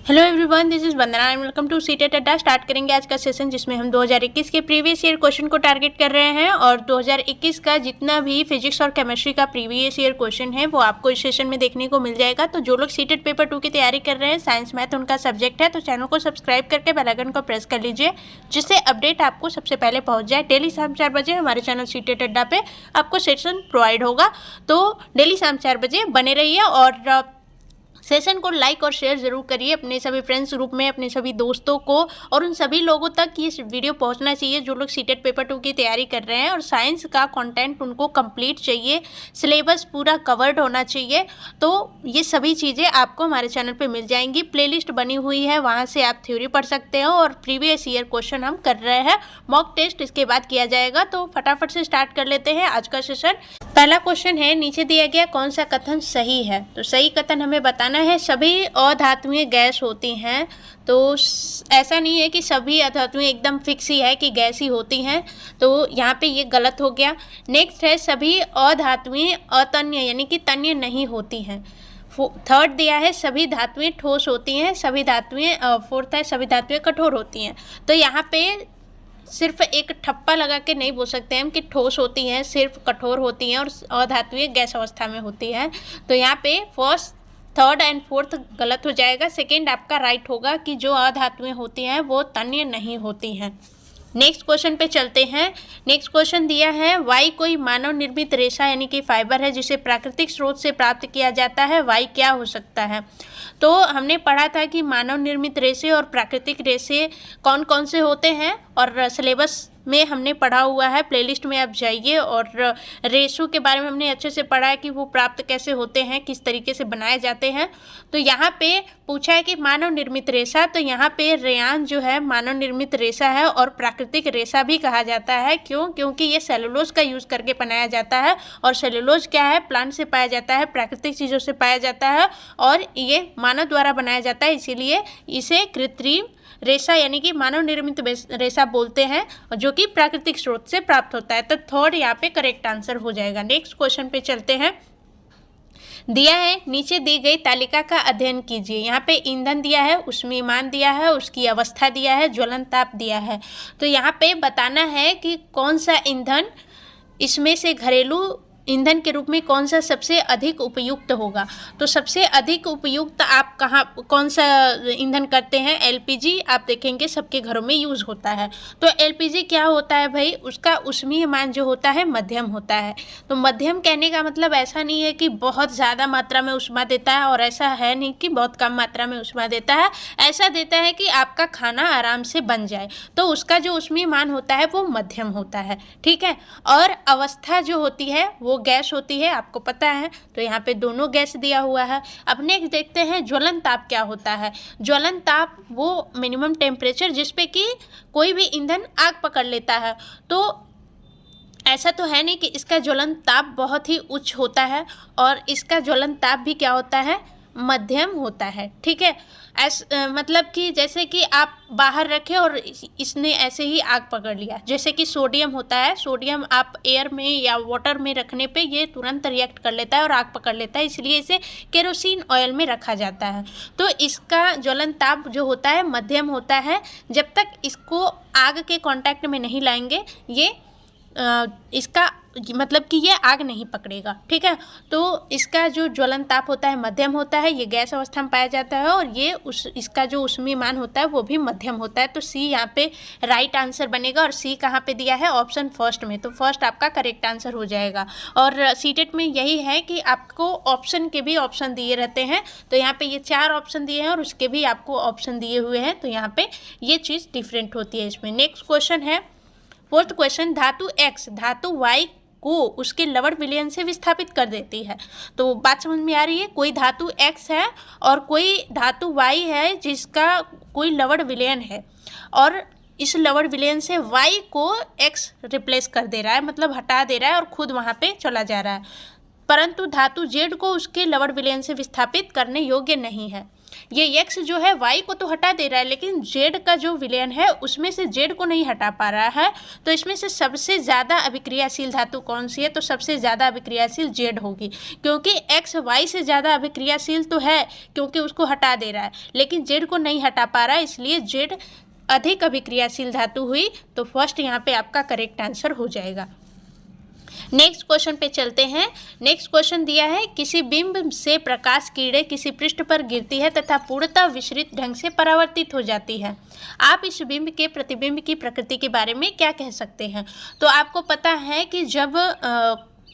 Hello everyone, this is Vandana and welcome to CTET Adda. Start करेंगे आज का सेशन जिसमें हम 2021 के प्रीवियस ईयर क्वेश्चन को टारगेट कर रहे हैं और 2021 का जितना भी फिजिक्स और केमिस्ट्री का प्रीवियस ईयर क्वेश्चन है वो आपको इस सेशन में देखने को मिल जाएगा। तो जो लोग सीटेट पेपर 2 की तैयारी कर रहे हैं, साइंस मैथ उनका सब्जेक्ट है, तो चैनल को सब्सक्राइब करके बेल आइकन को प्रेस कर लीजिए जिससे अपडेट आपको सबसे पहले पहुँच जाए। डेली शाम 4 बजे हमारे चैनल सीटेट अड्डा पे आपको सेशन प्रोवाइड होगा, तो डेली शाम 4 बजे बने रहिए और सेशन को लाइक और शेयर ज़रूर करिए अपने सभी फ्रेंड्स ग्रुप में, अपने सभी दोस्तों को, और उन सभी लोगों तक ये वीडियो पहुंचना चाहिए जो लोग सीटेट पेपर 2 की तैयारी कर रहे हैं और साइंस का कंटेंट उनको कंप्लीट चाहिए, सिलेबस पूरा कवर्ड होना चाहिए। तो ये सभी चीज़ें आपको हमारे चैनल पे मिल जाएंगी। प्लेलिस्ट बनी हुई है, वहाँ से आप थ्योरी पढ़ सकते हो और प्रीवियस ईयर क्वेश्चन हम कर रहे हैं। मॉक टेस्ट इसके बाद किया जाएगा। तो फटाफट से स्टार्ट कर लेते हैं आज का सेशन। पहला क्वेश्चन है, नीचे दिया गया कौन सा कथन सही है। तो सही कथन हमें बताना है। सभी अधातुएं गैस होती हैं। तो ऐसा नहीं है कि सभी अधातुएं एकदम फिक्स ही है कि गैस ही होती हैं, तो यहाँ पे ये गलत हो गया। नेक्स्ट है, सभी अधातुएं अतन्य यानी कि तन्य नहीं होती हैं। थर्ड दिया है, सभी धातुएं ठोस होती हैं। सभी धातुएं फोर्थ है, सभी धातुएं कठोर होती हैं। तो यहाँ पे सिर्फ एक ठप्पा लगा के नहीं बोल सकते हम कि ठोस होती हैं, सिर्फ कठोर होती हैं और अधातुएं गैस अवस्था में होती हैं। तो यहाँ पे फर्स्ट, थर्ड एंड फोर्थ गलत हो जाएगा। सेकेंड आपका राइट होगा कि जो अधातुएं होती हैं वो तन्य नहीं होती हैं। नेक्स्ट क्वेश्चन पे चलते हैं। नेक्स्ट क्वेश्चन दिया है, वाई कोई मानव निर्मित रेशा यानी कि फाइबर है जिसे प्राकृतिक स्रोत से प्राप्त किया जाता है। वाई क्या हो सकता है। तो हमने पढ़ा था कि मानव निर्मित रेशे और प्राकृतिक रेशे कौन कौन से होते हैं और सिलेबस में हमने पढ़ा हुआ है। प्लेलिस्ट में आप जाइए और रेशों के बारे में हमने अच्छे से पढ़ा है कि वो प्राप्त कैसे होते हैं, किस तरीके से बनाए जाते हैं। तो यहाँ पे पूछा है कि मानव निर्मित रेशा, तो यहाँ पे रेयान जो है मानव निर्मित रेशा है और प्राकृतिक रेशा भी कहा जाता है। क्यों? क्योंकि ये सेलुलोज का यूज़ करके बनाया जाता है और सेलुलोज क्या है, प्लांट से पाया जाता है, प्राकृतिक चीज़ों से पाया जाता है और ये मानव द्वारा बनाया जाता है, इसीलिए इसे कृत्रिम रेशा यानी कि मानव निर्मित रेशा बोलते हैं जो कि प्राकृतिक स्रोत से प्राप्त होता है। तो थर्ड यहाँ पे करेक्ट आंसर हो जाएगा। नेक्स्ट क्वेश्चन पे चलते हैं। दिया है, नीचे दी गई तालिका का अध्ययन कीजिए। यहाँ पे ईंधन दिया है, उष्मीयमान दिया है, उसकी अवस्था दिया है, ज्वलन ताप दिया है। तो यहाँ पे बताना है कि कौन सा ईंधन इसमें से घरेलू ईंधन के रूप में कौन सा सबसे अधिक उपयुक्त होगा। तो सबसे अधिक उपयुक्त आप कौन सा ईंधन करते हैं। एलपीजी आप देखेंगे सबके घरों में यूज़ होता है। तो एलपीजी क्या होता है भाई, उसका उष्मीयमान जो होता है मध्यम होता है। तो मध्यम कहने का मतलब ऐसा नहीं है कि बहुत ज़्यादा मात्रा में ऊष्मा देता है और ऐसा है नहीं कि बहुत कम मात्रा में ऊष्मा देता है। ऐसा देता है कि आपका खाना आराम से बन जाए, तो उसका जो उष्मीयमान होता है वो मध्यम होता है। ठीक है। और अवस्था जो होती है वो गैस होती है, आपको पता है। तो यहाँ पे दोनों गैस दिया हुआ है। अब नेक्स्ट देखते हैं ज्वलन ताप क्या होता है। ज्वलन ताप वो मिनिमम टेम्परेचर जिस पे कि कोई भी ईंधन आग पकड़ लेता है। तो ऐसा तो है नहीं कि इसका ज्वलन ताप बहुत ही उच्च होता है और इसका ज्वलन ताप भी क्या होता है, मध्यम होता है। ठीक है। मतलब कि जैसे कि आप बाहर रखे और इसने ऐसे ही आग पकड़ लिया, जैसे कि सोडियम होता है। सोडियम आप एयर में या वाटर में रखने पे ये तुरंत रिएक्ट कर लेता है और आग पकड़ लेता है, इसलिए इसे केरोसिन ऑयल में रखा जाता है। तो इसका ज्वलन ताप जो होता है मध्यम होता है। जब तक इसको आग के कांटेक्ट में नहीं लाएंगे ये इसका मतलब कि ये आग नहीं पकड़ेगा। ठीक है। तो इसका जो ज्वलन ताप होता है मध्यम होता है, ये गैस अवस्था में पाया जाता है और ये इसका जो उष्मीयमान होता है वो भी मध्यम होता है। तो सी यहाँ पे राइट आंसर बनेगा। और सी कहाँ पे दिया है, ऑप्शन फर्स्ट में। तो फर्स्ट आपका करेक्ट आंसर हो जाएगा। और सीटेट में यही है कि आपको ऑप्शन के भी ऑप्शन दिए रहते हैं। तो यहाँ पे ये 4 ऑप्शन दिए हैं और उसके भी आपको ऑप्शन दिए हुए हैं। तो यहाँ पे ये चीज़ डिफरेंट होती है इसमें। नेक्स्ट क्वेश्चन है, फोर्थ क्वेश्चन, धातु एक्स धातु वाई को उसके लवण विलयन से विस्थापित कर देती है। तो बात समझ में आ रही है। कोई धातु एक्स है और कोई धातु वाई है जिसका कोई लवण विलयन है और इस लवण विलयन से वाई को एक्स रिप्लेस कर दे रहा है, मतलब हटा दे रहा है और खुद वहाँ पे चला जा रहा है, परंतु धातु जेड को उसके लवण विलयन से विस्थापित करने योग्य नहीं है। ये एक्स जो है वाई को तो हटा दे रहा है, लेकिन जेड का जो विलयन है उसमें से जेड को नहीं हटा पा रहा है। तो इसमें से सबसे ज़्यादा अभिक्रियाशील धातु कौन सी है? तो सबसे ज़्यादा अभिक्रियाशील जेड होगी, क्योंकि एक्स वाई से ज़्यादा अभिक्रियाशील तो है क्योंकि उसको हटा दे रहा है, लेकिन जेड को नहीं हटा पा रहा है, इसलिए जेड अधिक अभिक्रियाशील धातु हुई। तो फर्स्ट यहाँ पे आपका करेक्ट आंसर हो जाएगा। नेक्स्ट क्वेश्चन पे चलते हैं। नेक्स्ट क्वेश्चन दिया है, किसी बिंब से प्रकाश किरणें किसी पृष्ठ पर गिरती है तथा पूर्णतः विसरित ढंग से परावर्तित हो जाती है। आप इस बिंब के प्रतिबिंब की प्रकृति के बारे में क्या कह सकते हैं? तो आपको पता है कि जब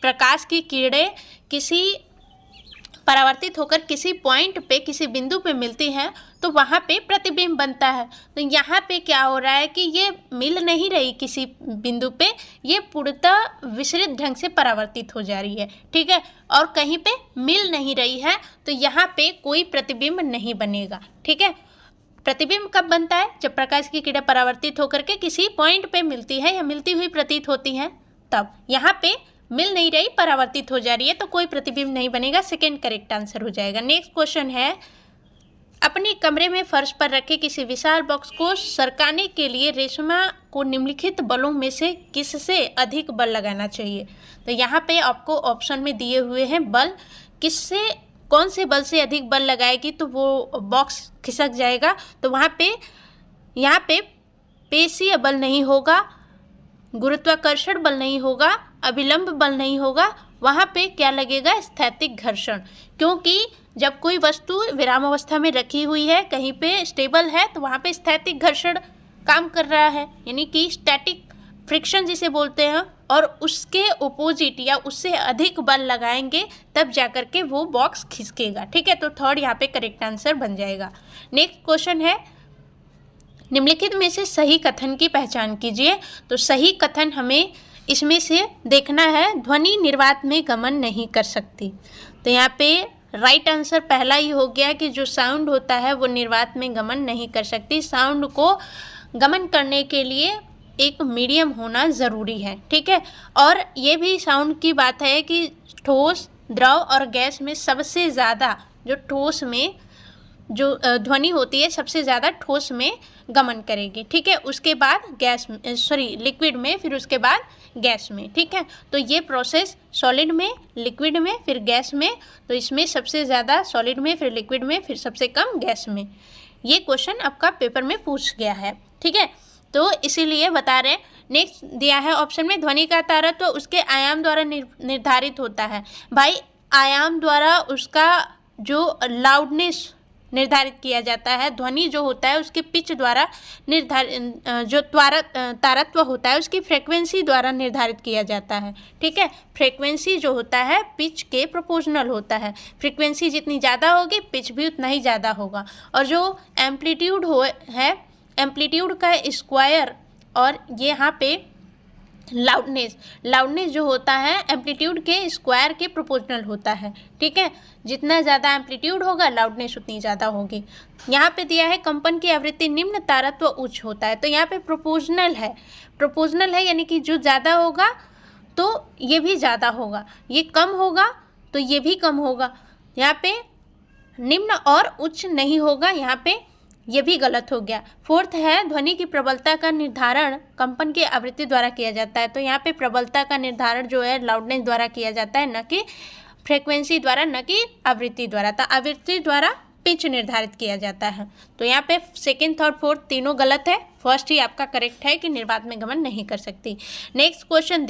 प्रकाश की किरणें किसी परावर्तित होकर किसी पॉइंट पे, किसी बिंदु पे मिलती हैं तो वहाँ पे प्रतिबिंब बनता है। तो यहाँ पे क्या हो रहा है कि ये मिल नहीं रही किसी बिंदु पे, ये पूर्णतः विसरित ढंग से परावर्तित हो जा रही है, ठीक है, और कहीं पे मिल नहीं रही है, तो यहाँ पे कोई प्रतिबिंब नहीं बनेगा, ठीक है। प्रतिबिंब कब बनता है? जब प्रकाश की किरणें परावर्तित होकर के किसी पॉइंट पे मिलती है या मिलती हुई प्रतीत होती हैं, तब। यहाँ पे मिल नहीं रही, परावर्तित हो जा रही है, तो कोई प्रतिबिंब नहीं बनेगा। सेकेंड करेक्ट आंसर हो जाएगा। नेक्स्ट क्वेश्चन है, अपने कमरे में फर्श पर रखे किसी विशाल बॉक्स को सरकाने के लिए रेशमा को निम्नलिखित बलों में से किससे अधिक बल लगाना चाहिए? तो यहाँ पे आपको ऑप्शन में दिए हुए हैं बल, किससे, कौन से बल से अधिक बल लगाएगी तो वो बॉक्स खिसक जाएगा। तो वहाँ पे, यहाँ पे पेशीय बल नहीं होगा, गुरुत्वाकर्षण बल नहीं होगा, अभिलंब बल नहीं होगा, वहाँ पे क्या लगेगा? स्थैतिक घर्षण। क्योंकि जब कोई वस्तु विरामावस्था में रखी हुई है, कहीं पे स्टेबल है, तो वहाँ पे स्थैतिक घर्षण काम कर रहा है, यानी कि स्टैटिक फ्रिक्शन जिसे बोलते हैं, और उसके ओपोजिट या उससे अधिक बल लगाएंगे तब जाकर के वो बॉक्स खिसकेगा, ठीक है। तो थर्ड यहाँ पे करेक्ट आंसर बन जाएगा। नेक्स्ट क्वेश्चन है, निम्नलिखित में से सही कथन की पहचान कीजिए। तो सही कथन हमें इसमें से देखना है, ध्वनि निर्वात में गमन नहीं कर सकती। तो यहाँ पे राइट आंसर पहला ही हो गया कि जो साउंड होता है वो निर्वात में गमन नहीं कर सकती। साउंड को गमन करने के लिए एक मीडियम होना ज़रूरी है, ठीक है। और ये भी साउंड की बात है कि ठोस, द्रव और गैस में सबसे ज़्यादा जो ठोस में जो ध्वनि होती है सबसे ज़्यादा ठोस में गमन करेगी, ठीक है। उसके बाद गैस में, लिक्विड में, फिर उसके बाद गैस में, ठीक है। तो ये प्रोसेस सॉलिड में, लिक्विड में, फिर गैस में, तो इसमें सबसे ज़्यादा सॉलिड में, फिर लिक्विड में, फिर सबसे कम गैस में। ये क्वेश्चन आपका पेपर में पूछ गया है, ठीक है, तो इसीलिए बता रहे हैं। नेक्स्ट दिया है ऑप्शन में, ध्वनि का तारतत्व उसके आयाम द्वारा निर्धारित होता है। भाई आयाम द्वारा उसका जो लाउडनेस निर्धारित किया जाता है, ध्वनि जो होता है उसके पिच द्वारा निर्धारित, जो तारत्व होता है उसकी फ्रीक्वेंसी द्वारा निर्धारित किया जाता है, ठीक है। फ्रीक्वेंसी जो होता है पिच के प्रोपोर्शनल होता है, फ्रीक्वेंसी जितनी ज़्यादा होगी पिच भी उतना ही ज़्यादा होगा। और जो एम्पलीट्यूड है, एम्पलीट्यूड का स्क्वायर, और ये यहाँ पे लाउडनेस जो होता है एम्पलीट्यूड के स्क्वायर के प्रोपोर्शनल होता है, ठीक है। जितना ज़्यादा एम्पलीट्यूड होगा लाउडनेस उतनी ज़्यादा होगी। यहाँ पे दिया है कंपन की आवृत्ति निम्न, तारत्व उच्च होता है। तो यहाँ पे प्रोपोर्शनल है, यानी कि जो ज़्यादा होगा तो ये भी ज़्यादा होगा, ये कम होगा तो ये भी कम होगा। यहाँ पे निम्न और उच्च नहीं होगा, यहाँ पे ये भी गलत हो गया। फोर्थ है, ध्वनि की प्रबलता का निर्धारण कंपन की आवृत्ति द्वारा किया जाता है। तो यहाँ पे प्रबलता का निर्धारण जो है लाउडनेस द्वारा किया जाता है, न कि फ्रीक्वेंसी द्वारा, न कि आवृत्ति द्वारा। तो आवृत्ति द्वारा पिच निर्धारित किया जाता है। तो यहाँ पे सेकेंड, थर्ड, फोर्थ तीनों गलत है, फर्स्ट ही आपका करेक्ट है कि निर्वात में गमन नहीं कर सकती। नेक्स्ट क्वेश्चन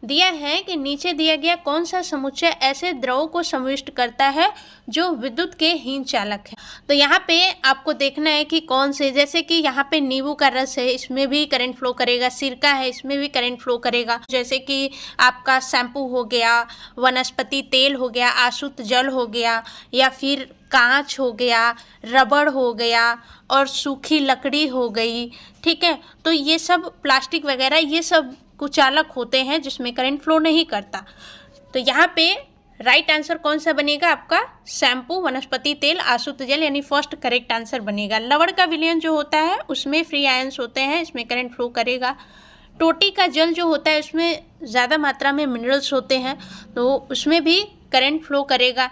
दिया है कि नीचे दिया गया कौन सा समुच्चय ऐसे द्रव को समाविष्ट करता है जो विद्युत के हीन चालक है। तो यहाँ पे आपको देखना है कि कौन से, जैसे कि यहाँ पे नींबू का रस है, इसमें भी करंट फ्लो करेगा, सिरका है इसमें भी करंट फ्लो करेगा, जैसे कि आपका शैम्पू हो गया, वनस्पति तेल हो गया, आसुत जल हो गया, या फिर कांच हो गया, रबड़ हो गया, और सूखी लकड़ी हो गई, ठीक है। तो ये सब प्लास्टिक वगैरह ये सब कुचालक होते हैं जिसमें करंट फ्लो नहीं करता। तो यहाँ पे राइट आंसर कौन सा बनेगा आपका? शैम्पू, वनस्पति तेल, आसुत जल, यानी फर्स्ट करेक्ट आंसर बनेगा। लवण का विलयन जो होता है उसमें फ्री आयंस होते हैं, इसमें करंट फ्लो करेगा। टोटी का जल जो होता है उसमें ज़्यादा मात्रा में मिनरल्स होते हैं, तो उसमें भी करंट फ्लो करेगा।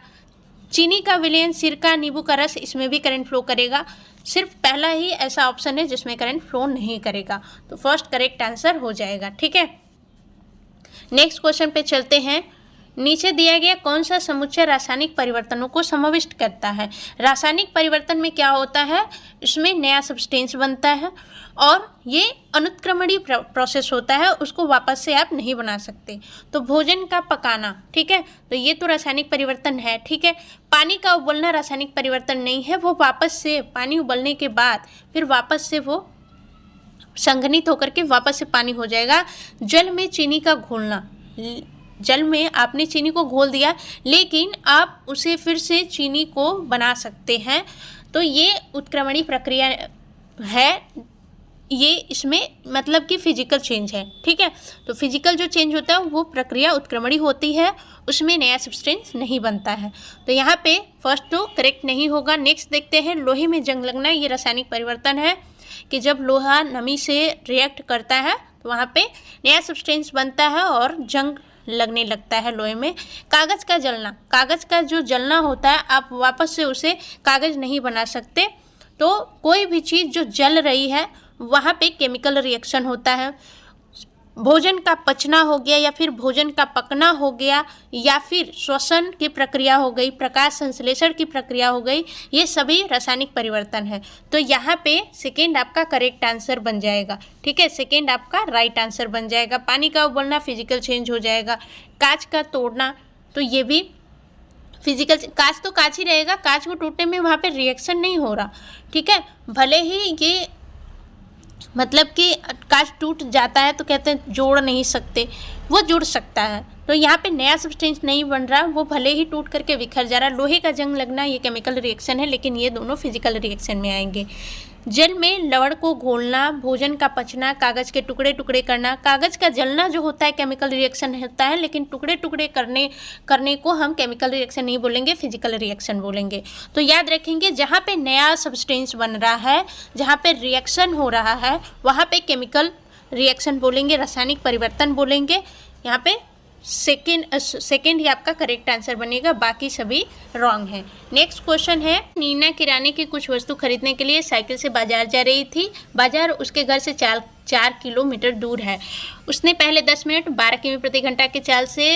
चीनी का विलयन, सिरका, नींबू का रस, इसमें भी करंट फ्लो करेगा। सिर्फ पहला ही ऐसा ऑप्शन है जिसमें करंट फ्लो नहीं करेगा, तो फर्स्ट करेक्ट आंसर हो जाएगा। ठीक है, नेक्स्ट क्वेश्चन पे चलते हैं। नीचे दिया गया कौन सा समुच्चय रासायनिक परिवर्तनों को समाविष्ट करता है। रासायनिक परिवर्तन में क्या होता है, इसमें नया सब्सटेंस बनता है और ये अनुत्क्रमणीय प्रोसेस होता है, उसको वापस से आप नहीं बना सकते। तो भोजन का पकाना, ठीक है, तो ये तो रासायनिक परिवर्तन है। ठीक है, पानी का उबलना रासायनिक परिवर्तन नहीं है, वो वापस से पानी उबलने के बाद फिर वापस से वो संघनित होकर के वापस से पानी हो जाएगा। जल में चीनी का घोलना, जल में आपने चीनी को घोल दिया लेकिन आप उसे फिर से चीनी को बना सकते हैं, तो ये उत्क्रमणीय प्रक्रिया है। ये इसमें मतलब कि फिजिकल चेंज है। ठीक है, तो फिजिकल जो चेंज होता है वो प्रक्रिया उत्क्रमणीय होती है, उसमें नया सब्सटेंस नहीं बनता है। तो यहाँ पे फर्स्ट तो करेक्ट नहीं होगा। नेक्स्ट देखते हैं, लोहे में जंग लगना, ये रासायनिक परिवर्तन है कि जब लोहा नमी से रिएक्ट करता है तो वहाँ पे नया सब्सटेंस बनता है और जंग लगने लगता है लोहे में। कागज़ का जलना, कागज़ का जो जलना होता है आप वापस से उसे कागज़ नहीं बना सकते। तो कोई भी चीज़ जो जल रही है वहाँ पे केमिकल रिएक्शन होता है। भोजन का पचना हो गया या फिर भोजन का पकना हो गया या फिर श्वसन की प्रक्रिया हो गई, प्रकाश संश्लेषण की प्रक्रिया हो गई, ये सभी रासायनिक परिवर्तन है। तो यहाँ पे सेकेंड आपका करेक्ट आंसर बन जाएगा। ठीक है, सेकेंड आपका राइट आंसर बन जाएगा। पानी का उबलना फिजिकल चेंज हो जाएगा। कांच का तोड़ना, तो ये भी फिजिकल, कांच तो कांच ही रहेगा, कांच को टूटने में वहाँ पे रिएक्शन नहीं हो रहा। ठीक है, भले ही ये मतलब कि कांच टूट जाता है तो कहते हैं जोड़ नहीं सकते, वो जुड़ सकता है। तो यहाँ पे नया सब्सटेंस नहीं बन रहा, वो भले ही टूट करके बिखर जा रहा है। लोहे का जंग लगना ये केमिकल रिएक्शन है, लेकिन ये दोनों फिजिकल रिएक्शन में आएंगे। जल में लवण को घोलना, भोजन का पचना, कागज़ के टुकड़े टुकड़े करना, कागज़ का जलना जो होता है केमिकल रिएक्शन होता है, लेकिन टुकड़े टुकड़े करने को हम केमिकल रिएक्शन नहीं बोलेंगे, फिजिकल रिएक्शन बोलेंगे। तो याद रखेंगे, जहाँ पे नया सब्सटेंस बन रहा है, जहाँ पे रिएक्शन हो रहा है, वहाँ पे केमिकल रिएक्शन बोलेंगे, रासायनिक परिवर्तन बोलेंगे। यहाँ पे सेकेंड ही आपका करेक्ट आंसर बनेगा, बाकी सभी रॉन्ग है। नेक्स्ट क्वेश्चन है, नीना किराने की कुछ वस्तु खरीदने के लिए साइकिल से बाजार जा रही थी। बाजार उसके घर से 4 किलोमीटर दूर है। उसने पहले 10 मिनट 12 किमी प्रति घंटा के चाल से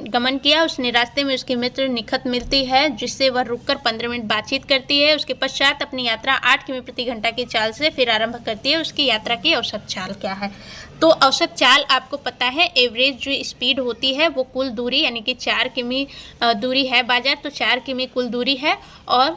गमन किया। उसने रास्ते में उसकी मित्र निखत मिलती है, जिससे वह रुककर 15 मिनट बातचीत करती है। उसके पश्चात अपनी यात्रा 8 किमी प्रति घंटा की चाल से फिर आरंभ करती है। उसकी यात्रा की औसत चाल क्या है? तो औसत चाल आपको पता है, एवरेज जो स्पीड होती है वो कुल दूरी, यानी कि 4 किमी दूरी है बाजार, तो 4 किमी कुल दूरी है। और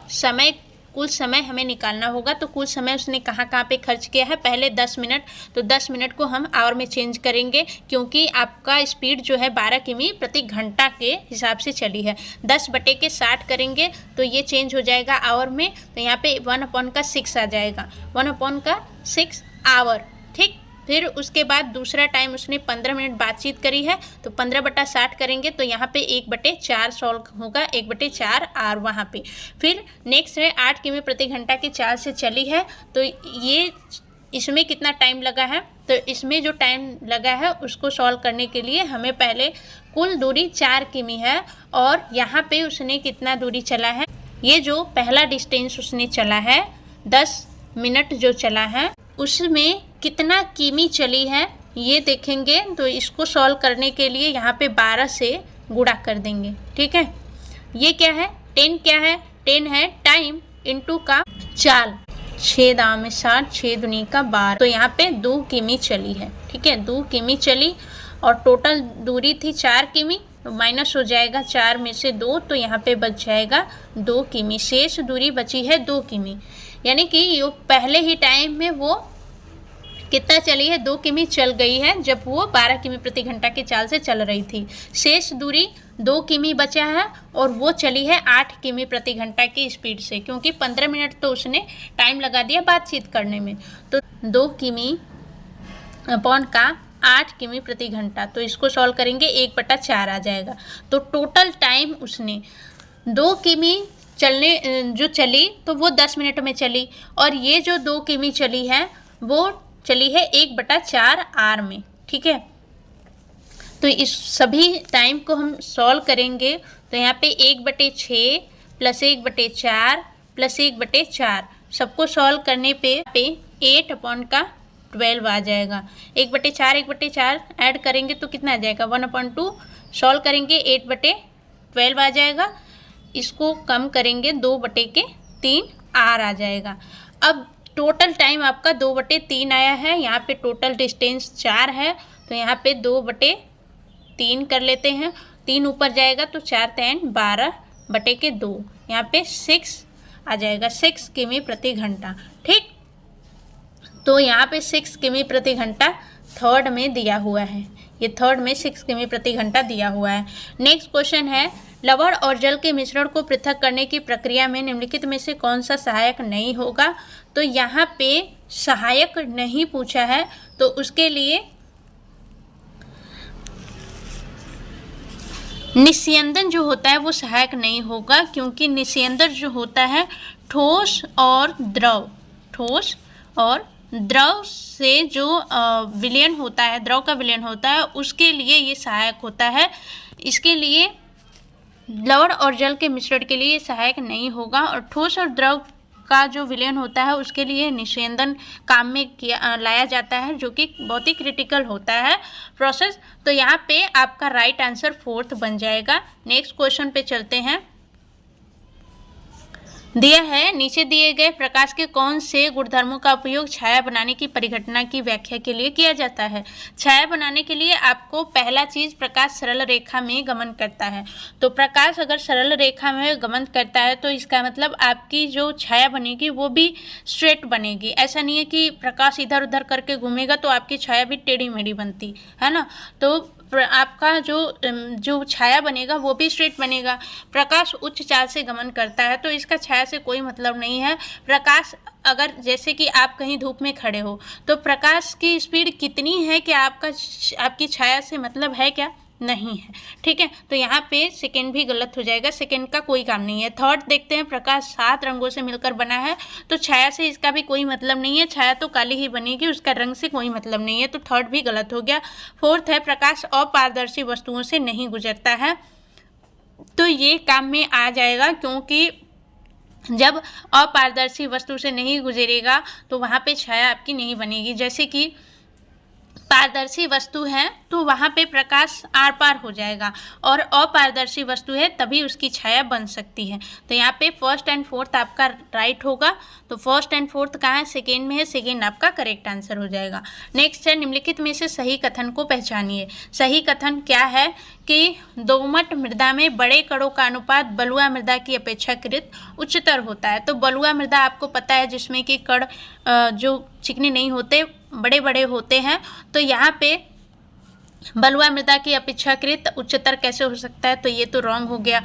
कुल समय हमें निकालना होगा। तो कुल समय उसने कहाँ कहाँ पे खर्च किया है? पहले 10 मिनट, तो 10 मिनट को हम आवर में चेंज करेंगे, क्योंकि आपका स्पीड जो है 12 किमी प्रति घंटा के हिसाब से चली है। 10/60 करेंगे तो ये चेंज हो जाएगा आवर में। तो यहाँ पे 1/6 आ जाएगा, 1/6 आवर। ठीक, फिर उसके बाद दूसरा टाइम उसने 15 मिनट बातचीत करी है, तो 15/60 करेंगे तो यहाँ पे 1/4 सॉल्व होगा, 1/4 आर वहाँ पे। फिर नेक्स्ट है 8 किमी प्रति घंटा की चाल से चली है, तो ये इसमें कितना टाइम लगा है? तो इसमें जो टाइम लगा है उसको सॉल्व करने के लिए हमें पहले कुल दूरी 4 किमी है और यहाँ पे उसने कितना दूरी चला है, ये जो पहला डिस्टेंस उसने चला है 10 मिनट जो चला है उसमें कितना किमी चली है ये देखेंगे। तो इसको सॉल्व करने के लिए यहाँ पे 12 से गुणा कर देंगे। ठीक है, ये क्या है? 10 क्या है? 10 है टाइम इनटू का चाल, 6 दाम में 60, 6 दूनी का 12, तो यहाँ पे 2 किमी चली है। ठीक है, 2 किमी चली और टोटल दूरी थी 4 किमी, तो माइनस हो जाएगा 4 में से 2, तो यहाँ पे बच जाएगा 2 किमी। शेष दूरी बची है 2 किमी, यानी कि ये पहले ही टाइम में वो कितना चली है? 2 किमी चल गई है जब वो 12 किमी प्रति घंटा की चाल से चल रही थी। शेष दूरी 2 किमी बचा है और वो चली है 8 किमी प्रति घंटा की स्पीड से, क्योंकि 15 मिनट तो उसने टाइम लगा दिया बातचीत करने में। तो 2 किमी अपॉन का 8 किमी प्रति घंटा, तो इसको सॉल्व करेंगे 1/4 आ जाएगा। तो टोटल टाइम उसने 2 किमी जो चली तो वो 10 मिनट में चली, और ये जो 2 किमी चली है वो चली है 1/4 आर में। ठीक है, तो इस सभी टाइम को हम सॉल्व करेंगे तो यहाँ पे 1/6 +1/4 +1/4 सबको सॉल्व करने पे 8/12 आ जाएगा। 1/4 1/4 ऐड करेंगे तो कितना आ जाएगा 1/2, सॉल्व करेंगे 8/12 आ जाएगा। इसको कम करेंगे 2/3 आर आ जाएगा। अब टोटल टाइम आपका 2/3 आया है। यहाँ पे टोटल डिस्टेंस 4 है तो यहाँ पे 2/3 कर लेते हैं। 3 ऊपर जाएगा तो 4 3 12/2, यहाँ पे 6 आ जाएगा, 6 किमी प्रति घंटा। ठीक, तो यहाँ पे 6 किमी प्रति घंटा थर्ड में दिया हुआ है। ये थर्ड में 6 किमी प्रति घंटा दिया हुआ है। नेक्स्ट क्वेश्चन है, लवण और जल के मिश्रण को पृथक करने की प्रक्रिया में निम्नलिखित में से कौन सा सहायक नहीं होगा। तो यहाँ पे सहायक नहीं पूछा है तो उसके लिए निस्यंदन जो होता है वो सहायक नहीं होगा, क्योंकि निस्यंदन जो होता है ठोस और द्रव से जो विलयन होता है, द्रव का विलयन होता है, उसके लिए ये सहायक होता है। इसके लिए लवण और जल के मिश्रण के लिए ये सहायक नहीं होगा। और ठोस और द्रव का जो विलयन होता है उसके लिए निस्यंदन काम में लाया जाता है, जो कि बहुत ही क्रिटिकल होता है प्रोसेस। तो यहाँ पे आपका राइट आंसर 4th बन जाएगा। नेक्स्ट क्वेश्चन पे चलते हैं। दिया है, नीचे दिए गए प्रकाश के कौन से गुणधर्मों का उपयोग छाया बनाने की परिघटना की व्याख्या के लिए किया जाता है। छाया बनाने के लिए आपको पहला चीज, प्रकाश सरल रेखा में गमन करता है। तो प्रकाश अगर सरल रेखा में गमन करता है तो इसका मतलब आपकी जो छाया बनेगी वो भी स्ट्रेट बनेगी। ऐसा नहीं है कि प्रकाश इधर उधर करके घूमेगा तो आपकी छाया भी टेढ़ी मेढ़ी बनती है ना। तो आपका जो छाया बनेगा वो भी स्ट्रेट बनेगा। प्रकाश उच्च चाल से गमन करता है तो इसका छाया से कोई मतलब नहीं है। प्रकाश अगर जैसे कि आप कहीं धूप में खड़े हो तो प्रकाश की स्पीड कितनी है कि आपकी छाया से मतलब है क्या, नहीं है। ठीक है, तो यहाँ पे सेकेंड भी गलत हो जाएगा, सेकेंड का कोई काम नहीं है। थर्ड देखते हैं, प्रकाश 7 रंगों से मिलकर बना है तो छाया से इसका भी कोई मतलब नहीं है, छाया तो काली ही बनेगी, उसका रंग से कोई मतलब नहीं है, तो थर्ड भी गलत हो गया। फोर्थ है, प्रकाश अपारदर्शी वस्तुओं से नहीं गुजरता है, तो ये काम में आ जाएगा, क्योंकि जब अपारदर्शी वस्तु से नहीं गुजरेगा तो वहाँ पे छाया आपकी नहीं बनेगी। जैसे कि पारदर्शी वस्तु है तो वहाँ पे प्रकाश आर पार हो जाएगा, और अपारदर्शी वस्तु है तभी उसकी छाया बन सकती है। तो यहाँ पे फर्स्ट एंड फोर्थ आपका राइट होगा। तो फर्स्ट एंड फोर्थ कहाँ है, सेकेंड में है, सेकेंड आपका करेक्ट आंसर हो जाएगा। नेक्स्ट है, निम्नलिखित में से सही कथन को पहचानिए। सही कथन क्या है कि दोमट मृदा में बड़े कणों का अनुपात बलुआ मृदा की अपेक्षाकृत उच्चतर होता है। तो बलुआ मृदा आपको पता है जिसमें कि कण जो चिकने नहीं होते, बड़े बड़े होते हैं। तो यहाँ पे बलुआ मृदा की अपेक्षाकृत उच्चतर कैसे हो सकता है, तो ये तो रॉन्ग हो गया।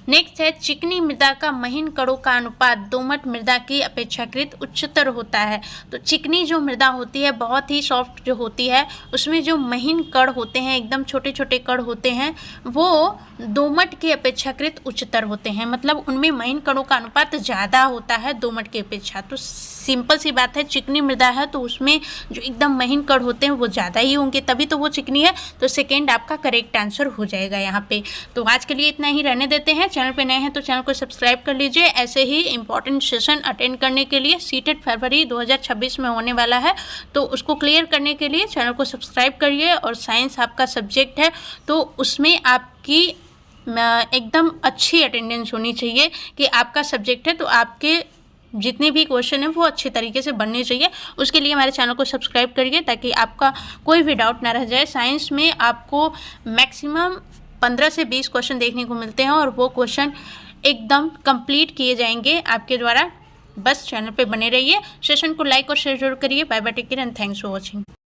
नेक्स्ट है, चिकनी मृदा का महीन कणों का अनुपात दोमट मृदा की अपेक्षाकृत उच्चतर होता है। तो चिकनी जो मृदा होती है, बहुत ही सॉफ्ट जो होती है, उसमें जो महीन कण होते हैं, एकदम छोटे छोटे कण होते हैं, वो दोमट की अपेक्षाकृत उच्चतर होते हैं। मतलब उनमें महीन कणों का अनुपात ज़्यादा होता है दोमट की अपेक्षा। तो सिंपल सी बात है, चिकनी मृदा है तो उसमें जो एकदम महीन कण होते हैं वो ज़्यादा ही होंगे, तभी तो वो चिकनी है। तो सेकेंड आपका करेक्ट आंसर हो जाएगा यहाँ पे। तो आज के लिए इतना ही रहने देते हैं। चैनल पे नए हैं तो चैनल को सब्सक्राइब कर लीजिए। ऐसे ही इंपॉर्टेंट सेशन अटेंड करने के लिए सीटेट फरवरी 2026 में होने वाला है, तो उसको क्लियर करने के लिए चैनल को सब्सक्राइब करिए। और साइंस आपका सब्जेक्ट है तो उसमें आपकी एकदम अच्छी अटेंडेंस होनी चाहिए कि आपका सब्जेक्ट है, तो आपके जितने भी क्वेश्चन हैं वो अच्छे तरीके से बनने चाहिए। उसके लिए हमारे चैनल को सब्सक्राइब करिए ताकि आपका कोई भी डाउट ना रह जाए। साइंस में आपको मैक्सिमम 15 से 20 क्वेश्चन देखने को मिलते हैं और वो क्वेश्चन एकदम कंप्लीट किए जाएंगे आपके द्वारा। बस चैनल पे बने रहिए। सेशन को लाइक और शेयर जरूर करिए। Bye bye, take care and thanks for watching.